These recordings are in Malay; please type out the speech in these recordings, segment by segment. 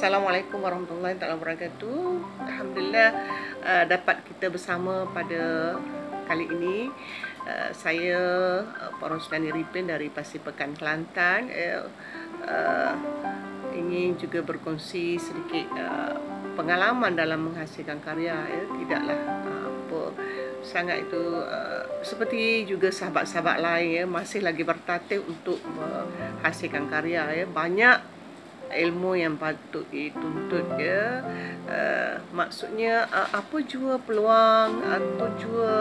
Assalamualaikum warahmatullahi wabarakatuh. Alhamdulillah dapat kita bersama pada kali ini. Saya Puan Rosdani Ripin dari Pasir Pekan, Kelantan. Ingin juga berkongsi sedikit pengalaman dalam menghasilkan karya. Tidaklah apa sangat itu seperti juga sahabat-sahabat lain masih lagi bertatih untuk menghasilkan karya. Banyak ilmu yang patut dituntut maksudnya apa jua peluang atau jua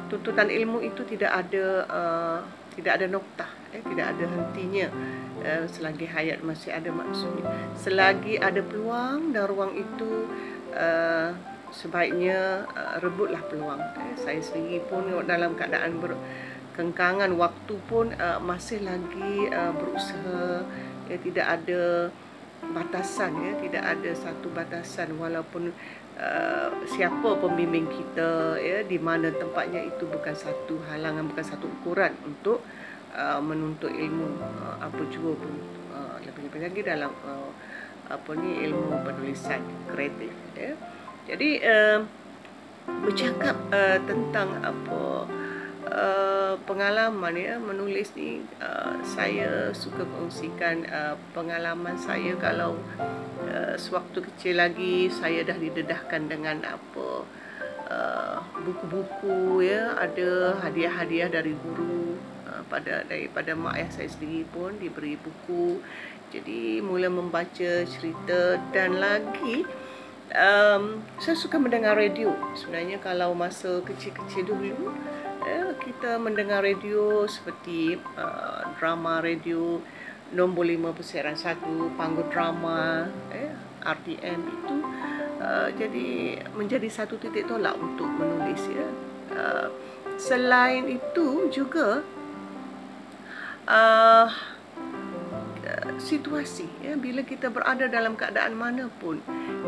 tuntutan ilmu itu tidak ada noktah, tidak ada hentinya. Selagi hayat masih ada, maksudnya selagi ada peluang dan ruang itu, sebaiknya rebutlah peluang. Saya sendiri pun dalam keadaan berkengkangan waktu pun masih lagi berusaha. Tidak ada batasan, tidak ada satu batasan, walaupun siapa pembimbing kita, di mana tempatnya, itu bukan satu halangan, bukan satu ukuran untuk menuntut ilmu apa jua pun, lebih-lebih lagi dalam ilmu penulisan kreatif. Jadi bercakap tentang pengalaman menulis ni, saya suka kongsikan pengalaman saya. Kalau sewaktu kecil lagi saya dah didedahkan dengan buku-buku, ada hadiah-hadiah dari guru, daripada mak ayah saya sendiri pun diberi buku. Jadi mula membaca cerita, dan lagi saya suka mendengar radio. Sebenarnya kalau masa kecil-kecil dulu, kita mendengar radio seperti drama radio nombor 5 persiaran 1, panggung drama RTM itu, jadi menjadi satu titik tolak untuk menulis. Selain itu juga situasi, bila kita berada dalam keadaan mana pun,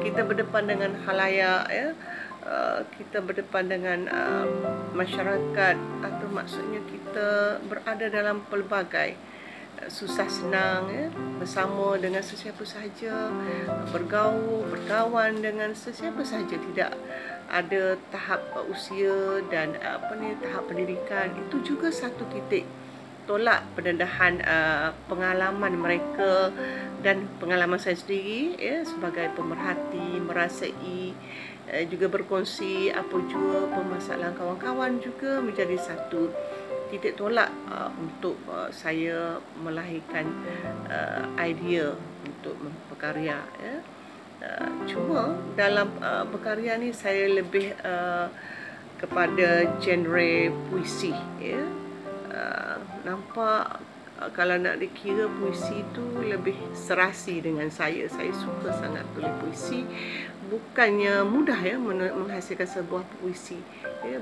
kita berdepan dengan khalayak, kita berdepan dengan masyarakat, atau maksudnya kita berada dalam pelbagai susah senang, bersama dengan sesiapa sahaja, bergaul, berkawan dengan sesiapa sahaja, tidak ada tahap usia dan tahap pendidikan. Itu juga satu titik tolak pendedahan pengalaman mereka dan pengalaman saya sendiri, sebagai pemerhati, merasai, juga berkongsi apa jua permasalahan kawan-kawan, juga menjadi satu titik tolak untuk saya melahirkan idea untuk berkarya. Cuma dalam berkarya ni saya lebih kepada genre puisi. Nampak kalau nak dikira puisi itu lebih serasi dengan saya. Saya suka sangat tulis puisi. Bukannya mudah menghasilkan sebuah puisi,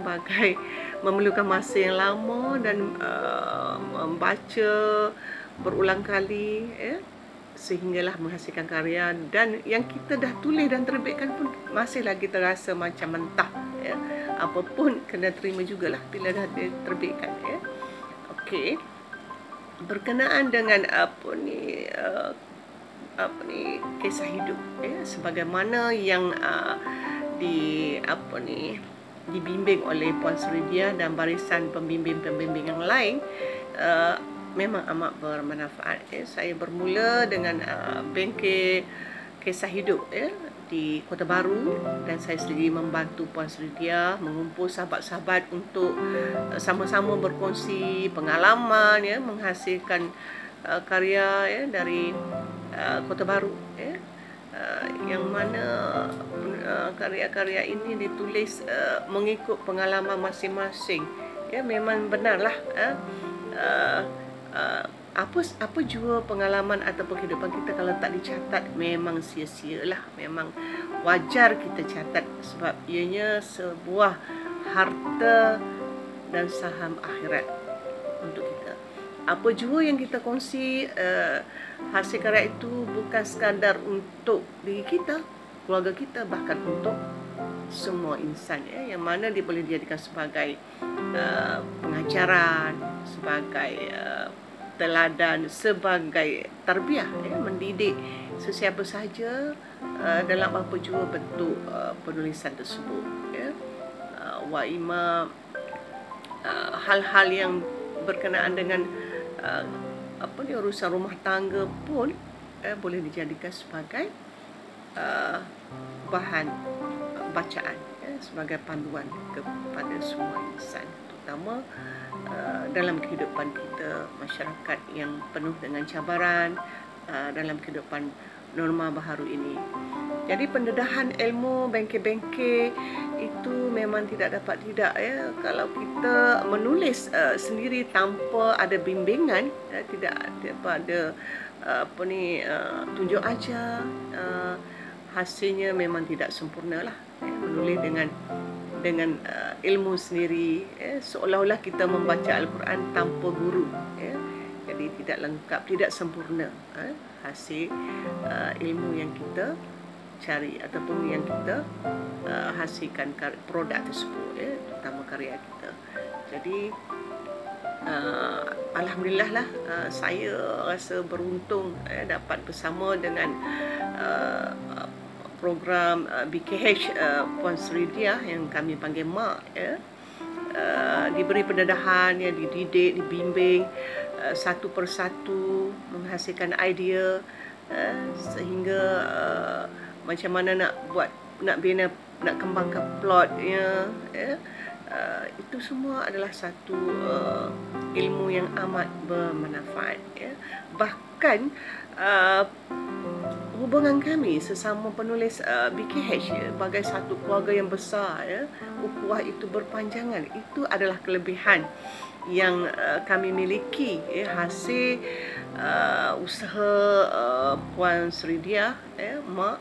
bagai memerlukan masa yang lama dan membaca berulang kali, sehinggalah menghasilkan karya. Dan yang kita dah tulis dan terbitkan pun masih lagi terasa macam mentah. Apapun kena terima jugalah bila dah diterbitkan. Okey, berkenaan dengan kisah hidup, sebagaimana yang dibimbing oleh Puan Suridia dan barisan pembimbing-pembimbing yang lain, memang amat bermanfaat. Saya bermula dengan bengkel kisah hidup di Kota Baru, dan saya sendiri membantu Puan Suridia mengumpul sahabat-sahabat untuk sama-sama berkongsi pengalaman, menghasilkan karya dari Kota Baru, yang mana karya-karya ini ditulis mengikut pengalaman masing-masing. Memang benarlah, apa jua pengalaman atau kehidupan kita kalau tak dicatat, memang sia-sialah. Memang wajar kita catat, sebab ianya sebuah harta dan saham akhirat untuk kita. Apa jua yang kita kongsi, hasil karya itu bukan sekadar untuk diri kita, keluarga kita, bahkan untuk semua insan, yang mana dia boleh dijadikan sebagai pengajaran, sebagai teladan, sebagai tarbiyah, mendidik sesiapa sahaja dalam apa jua bentuk penulisan tersebut, ya. Wa ima hal-hal yang berkenaan dengan urusan rumah tangga pun boleh dijadikan sebagai bahan bacaan, sebagai panduan kepada semua insan, terutama dalam kehidupan kita, masyarakat yang penuh dengan cabaran dalam kehidupan norma baharu ini. Jadi pendedahan ilmu bengkel-bengkel itu memang tidak dapat tidak, ya. Kalau kita menulis sendiri tanpa ada bimbingan, tidak ada tunjuk ajar, hasilnya memang tidak sempurna lah. Menulis dengan ilmu sendiri, seolah-olah kita membaca Al-Quran tanpa guru, jadi tidak lengkap, tidak sempurna hasil ilmu yang kita cari ataupun yang kita hasilkan produk tersebut, terutama karya kita. Jadi alhamdulillah lah, saya rasa beruntung dapat bersama dengan program BKH Puan Sri Diah yang kami panggil MAK, diberi pendedahan, dididik, dibimbing satu persatu, menghasilkan idea sehingga macam mana nak kembangkan plotnya, itu semua adalah satu ilmu yang amat bermanfaat, Bahkan hubungan kami sesama penulis BKH sebagai satu keluarga yang besar, ukhuwah itu berpanjangan. Itu adalah kelebihan yang kami miliki, hasil usaha Puan Sri Diah, Mak,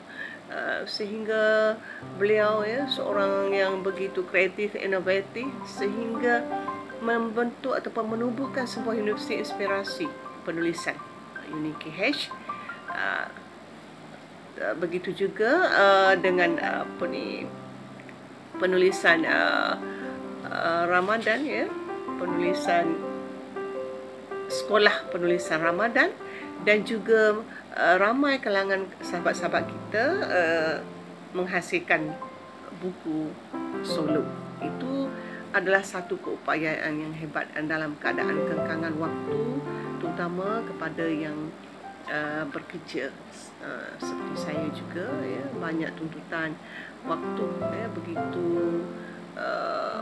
sehingga beliau seorang yang begitu kreatif, inovatif, sehingga membentuk ataupun menubuhkan sebuah universiti inspirasi penulisan, UniKH. Begitu juga dengan penulisan Ramadan, penulisan sekolah penulisan Ramadan, dan juga ramai kalangan sahabat-sahabat kita menghasilkan buku solo. Itu adalah satu keupayaan yang hebat dalam keadaan kengkangan waktu, terutama kepada yang bekerja seperti saya juga, banyak tuntutan waktu, begitu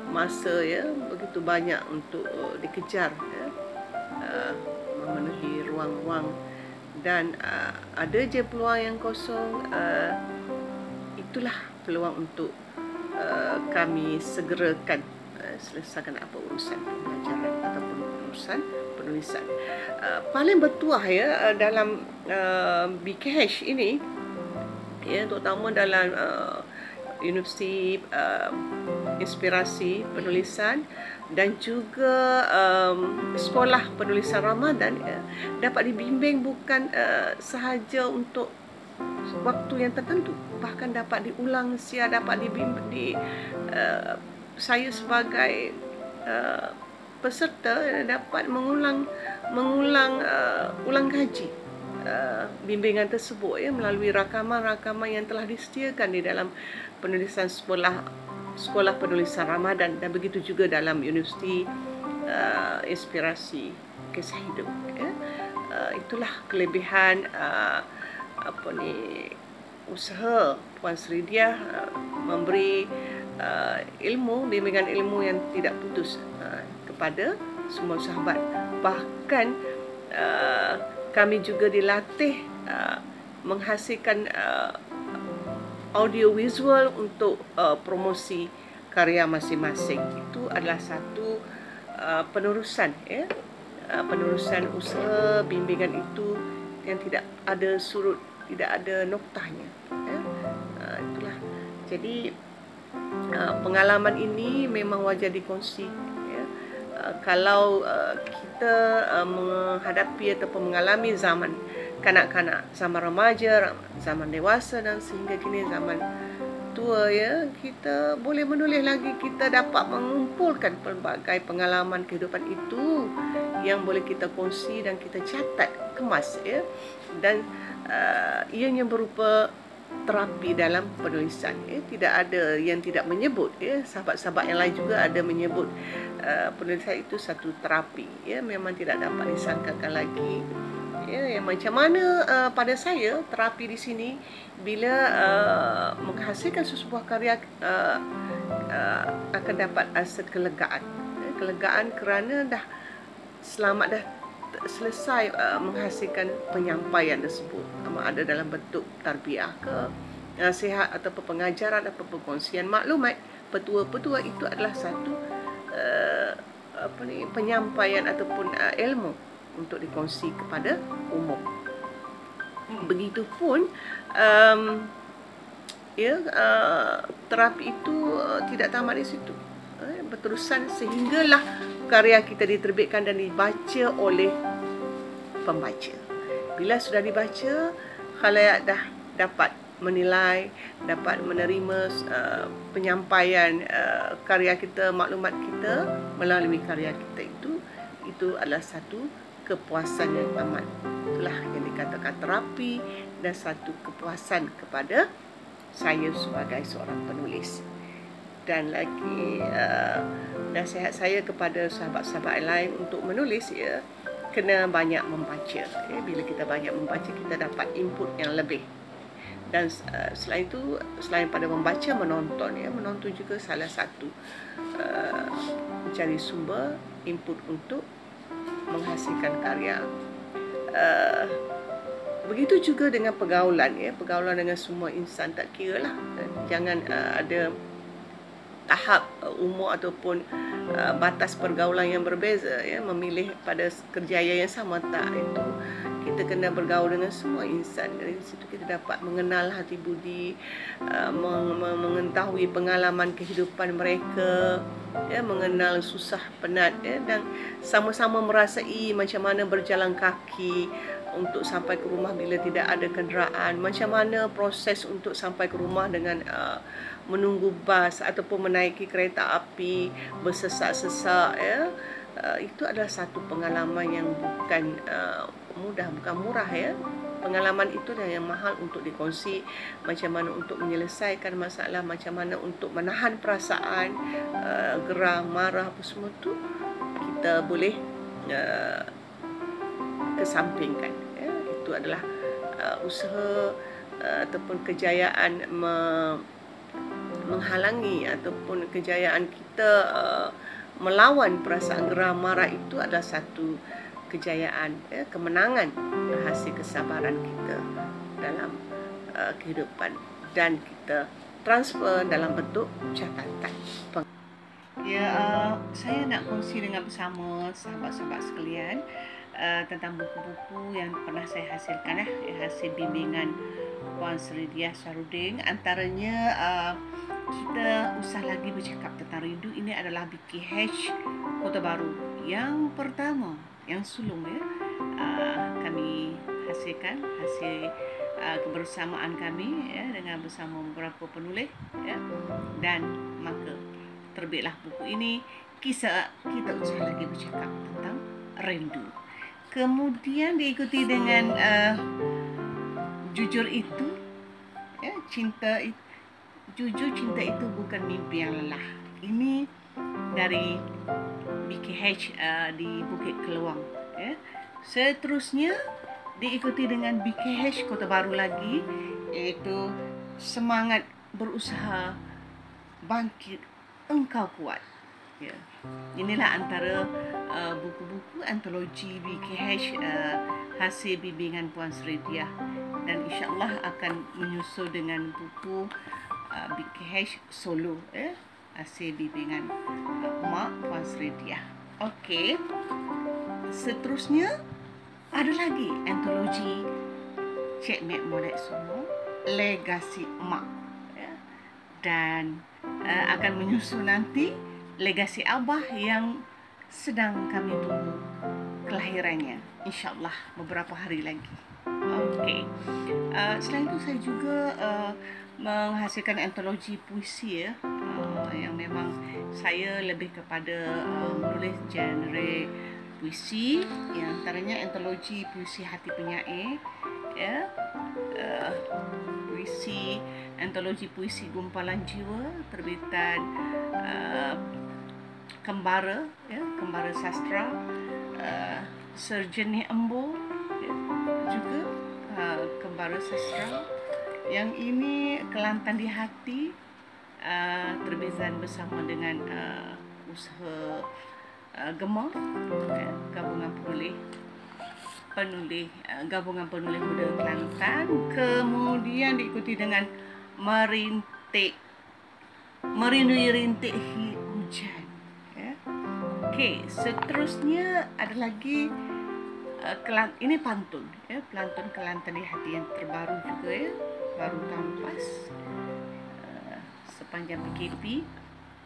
masa begitu banyak untuk dikejar, memenuhi ruang-ruang, dan ada je peluang yang kosong. Itulah peluang untuk kami segerakan selesaikan apa urusan pembelajaran ataupun urusan penulisan. Paling bertuah dalam BKH ini, terutama dalam Universiti Inspirasi Penulisan dan juga sekolah penulisan Ramadan, dapat dibimbing bukan sahaja untuk waktu yang tertentu, bahkan dapat diulang dapat dibimbing saya sebagai peserta dapat mengulang kaji bimbingan tersebut, melalui rakaman-rakaman yang telah disediakan di dalam penulisan sekolah penulisan Ramadan, dan begitu juga dalam Universiti Inspirasi Kisah Hidup. Itulah kelebihan usaha Puan Sri Diah memberi bimbingan ilmu yang tidak putus kepada semua sahabat. Bahkan kami juga dilatih menghasilkan audio visual untuk promosi karya masing-masing. Itu adalah satu penerusan usaha bimbingan itu yang tidak ada surut, tidak ada noktahnya. Itulah. Jadi pengalaman ini memang wajar dikongsi. Kalau kita menghadapi ataupun mengalami zaman kanak-kanak, zaman remaja, zaman dewasa, dan sehingga kini zaman tua, kita boleh menulis lagi. Kita dapat mengumpulkan pelbagai pengalaman kehidupan itu yang boleh kita kongsi dan kita catat, kemas, dan ianya berupa terapi dalam penulisan. Tidak ada yang tidak menyebut. Sahabat-sahabat yang lain juga ada menyebut penulisan itu satu terapi. Memang tidak dapat disangkakan lagi. Yang macam mana pada saya terapi di sini bila menghasilkan sebuah karya akan dapat rasa kelegaan. Kelegaan kerana dah selamat dah selesai menghasilkan penyampaian tersebut, ada dalam bentuk tarbiyah ke nasihat ataupun pengajaran atau perkongsian maklumat. Petua-petua itu adalah satu penyampaian ataupun ilmu untuk dikongsi kepada umum. Begitupun terapi itu tidak tamat di situ, berterusan sehinggalah karya kita diterbitkan dan dibaca oleh pembaca. Bila sudah dibaca, khalayak dah dapat menilai, dapat menerima penyampaian karya kita, maklumat kita melalui karya kita itu adalah satu kepuasan yang amat. Itulah yang dikatakan terapi dan satu kepuasan kepada saya sebagai seorang penulis. Dan lagi nasihat saya kepada sahabat-sahabat lain untuk menulis, kena banyak membaca. Bila kita banyak membaca, kita dapat input yang lebih. Dan selain itu, selain pada membaca, menonton. Menonton juga salah satu mencari sumber input untuk menghasilkan karya. Begitu juga dengan pergaulan. Pergaulan dengan semua insan, tak kira lah. Jangan ada tahap umur ataupun batas pergaulan yang berbeza, memilih pada kerjaya yang sama, tak. Itu kita kena bergaul dengan semua insan. Dari situ kita dapat mengenal hati budi, mengetahui pengalaman kehidupan mereka, mengenal susah penat, dan sama-sama merasai macam mana berjalan kaki untuk sampai ke rumah bila tidak ada kenderaan, macam mana proses untuk sampai ke rumah dengan menunggu bas ataupun menaiki kereta api bersesak-sesak. Itu adalah satu pengalaman yang bukan mudah, bukan murah. Pengalaman itu adalah yang mahal untuk dikongsi. Macam mana untuk menyelesaikan masalah, macam mana untuk menahan perasaan, geram, marah, apa semua tu kita boleh kesampingkan. Itu adalah usaha ataupun kejayaan menghalangi ataupun kejayaan kita melawan perasaan geram, marah. Itu adalah satu kejayaan, kemenangan hasil kesabaran kita dalam kehidupan, dan kita transfer dalam bentuk catatan. Saya nak kongsi dengan bersama sahabat-sahabat sekalian tentang buku-buku yang pernah saya hasilkan, hasil bimbingan Puan Sri Diah Sarudin. Antaranya kita usah lagi bercakap tentang rindu. Ini adalah BKH Kota Baru yang pertama, yang sulung, kami hasilkan, hasil kebersamaan kami dengan bersama beberapa penulis, dan maka terbitlah buku ini, Kisah Kita Usah Lagi Bercakap Tentang Rindu. Kemudian diikuti dengan Jujur Itu, Cinta Itu. Jujur, cinta itu bukan mimpi yang lelah. Ini dari BKH di Bukit Keluang. Seterusnya diikuti dengan BKH Kota Baru lagi, iaitu Semangat Berusaha, Bangkit Engkau Kuat. Inilah antara buku-buku antologi BKH hasil bimbingan Puan Sri Diah, dan insyaAllah akan menyusul dengan buku BKH solo, hasil bimbingan Mak Puan Sri Diah. Okey. Seterusnya ada lagi antologi Cik Mek Molek semua, Legasi Mak, dan akan menyusul nanti Legasi Abah yang sedang kami tunggu kelahirannya, insyaAllah beberapa hari lagi. Okey. Selain itu saya juga menghasilkan antologi puisi, yang memang saya lebih kepada menulis genre puisi, yang antaranya antologi puisi Hati Penyair, puisi, antologi puisi Gumpalan Jiwa terbitan Kembara, ya, Kembara Sastra, Serjenih Embu, ya, juga Kembara Sastra. Yang ini Kelantan di Hati, terbitan bersama dengan usaha Gemah, ya, gabungan penulis gabungan penulis muda Kelantan. Kemudian diikuti dengan Merindui Rintik Hujan, ya. Okey, seterusnya ada lagi ini pantun, ya, pantun Kelantan di Hati yang terbaru juga, ya, baru tahun lepas, sepanjang PKP.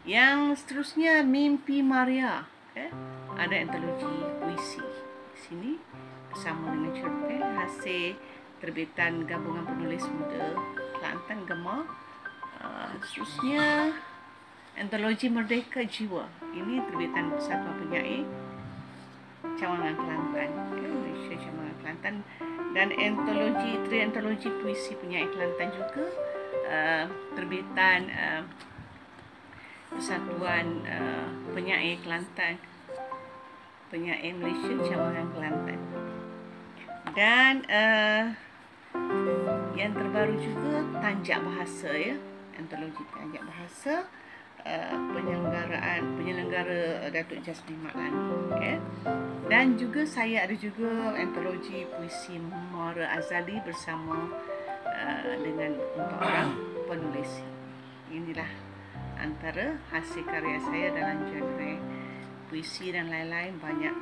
Yang seterusnya Mimpi Maria, ya, ada antologi puisi di sini bersama dengan cerpen hasil terbitan Gabungan Penulis Muda Kelantan Gemah. Seterusnya antologi Merdeka Jiwa, ini terbitan Persatuan Penyair Cawangan Kelantan, ya, Malaysia Cawangan Kelantan. Dan antologi puisi penyair Kelantan juga, terbitan Persatuan Penyair Kelantan, Penyair Malaysia Cawangan Kelantan. Dan yang terbaru juga Tanjak Bahasa, ya, antologi Tanjak Bahasa, penyelenggara Datuk Jasmine Matlani, okay. Dan juga saya ada juga antologi puisi Muara Azali bersama dengan 4 orang penulis. Inilah antara hasil karya saya dalam genre puisi dan lain-lain, banyak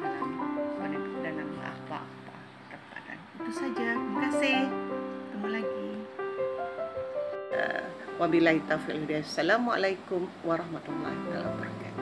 dalam apa-apa tempatan. Itu saja. Terima kasih. Ketemu lagi. Wabillahi taufiq wal hidayah. Assalamualaikum warahmatullahi wabarakatuh.